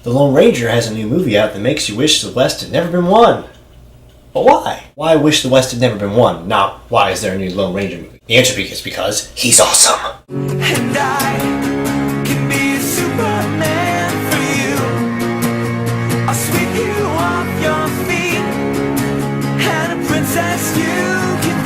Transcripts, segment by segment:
The Lone Ranger has a new movie out that makes you wish the West had never been won. But why? Why wish the West had never been won? Not why is there a new Lone Ranger movie? The answer is because he's awesome. And I can be a Superman for you. I'll sweep you off your feet, and a princess you can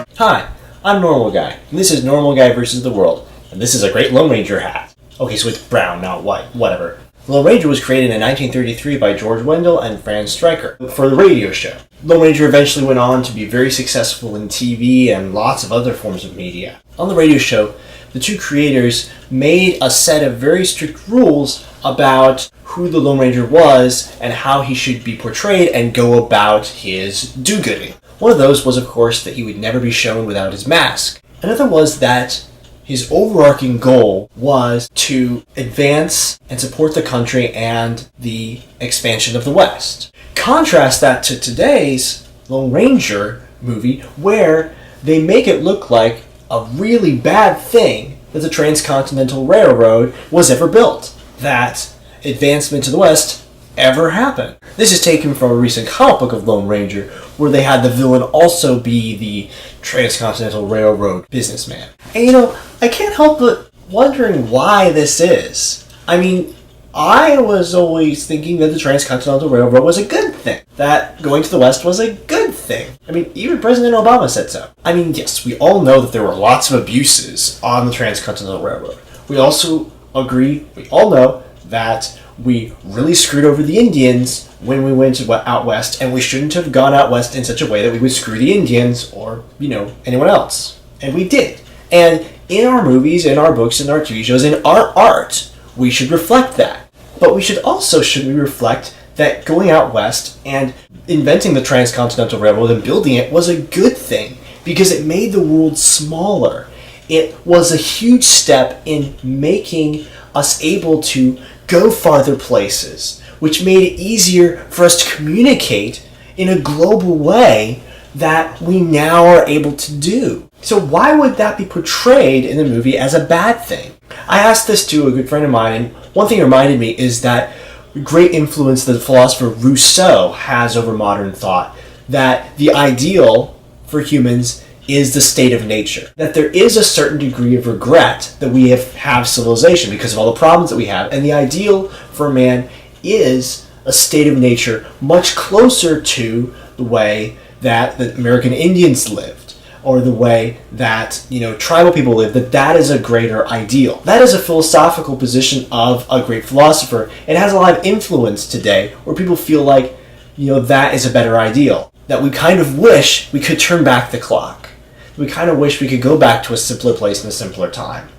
be. Hi, I'm Normal Guy, and this is Normal Guy vs. the World, and this is a great Lone Ranger hat. Okay, so it's brown, not white, whatever. The Lone Ranger was created in 1933 by George Wendell and Franz Stryker for the radio show. Lone Ranger eventually went on to be very successful in TV and lots of other forms of media. On the radio show, the two creators made a set of very strict rules about who the Lone Ranger was and how he should be portrayed and go about his do-gooding. One of those was, of course, that he would never be shown without his mask. Another was that his overarching goal was to advance and support the country and the expansion of the West. Contrast that to today's Lone Ranger movie, where they make it look like a really bad thing that the Transcontinental Railroad was ever built, that advancement to the West ever happened. This is taken from a recent comic book of Lone Ranger, where they had the villain also be the Transcontinental Railroad businessman. And I can't help but wondering why this is. I mean, I was always thinking that the Transcontinental Railroad was a good thing, that going to the West was a good thing. I mean, even President Obama said so. I mean, yes, we all know that there were lots of abuses on the Transcontinental Railroad. We also agree, we all know that we really screwed over the Indians when we went out west, and we shouldn't have gone out west in such a way that we would screw the Indians or, anyone else. And we did. And in our movies, in our books, in our TV shows, in our art, we should reflect that. But we should also, should we reflect that going out west and inventing the Transcontinental Railroad and building it was a good thing because it made the world smaller. It was a huge step in making us able to go farther places, which made it easier for us to communicate in a global way that we now are able to do. So why would that be portrayed in the movie as a bad thing? I asked this to a good friend of mine, and one thing it reminded me is that great influence that the philosopher Rousseau has over modern thought, that the ideal for humans is the state of nature. That there is a certain degree of regret that we have civilization because of all the problems that we have, and the ideal for man is a state of nature much closer to the way that the American Indians lived, or the way that, tribal people live, that is a greater ideal. That is a philosophical position of a great philosopher. It has a lot of influence today where people feel like, that is a better ideal. That we kind of wish we could turn back the clock. We kind of wish we could go back to a simpler place in a simpler time.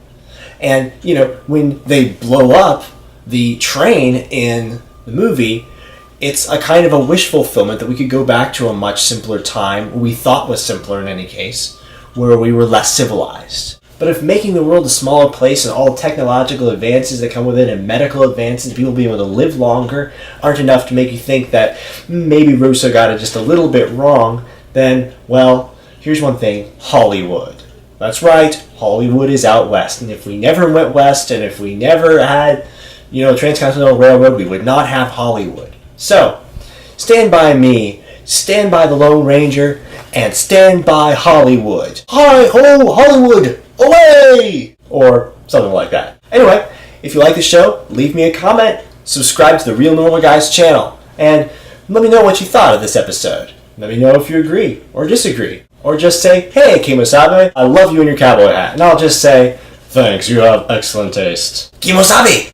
And, when they blow up the train in the movie, it's a kind of a wish fulfillment that we could go back to a much simpler time, we thought was simpler in any case, where we were less civilized. But if making the world a smaller place and all the technological advances that come with it and medical advances, people being able to live longer, aren't enough to make you think that maybe Rousseau got it just a little bit wrong, then, well, here's one thing, Hollywood. That's right, Hollywood is out west. And if we never went west, and if we never had, Transcontinental Railroad, we would not have Hollywood. So, stand by me, stand by the Lone Ranger, and stand by Hollywood. Hi-ho, Hollywood, away! Or something like that. Anyway, if you like the show, leave me a comment, subscribe to the Real Normal Guys channel, and let me know what you thought of this episode. Let me know if you agree or disagree. Or just say, hey, Kimosabe, I love you in your cowboy hat. And I'll just say, thanks, you have excellent taste. Kimosabe!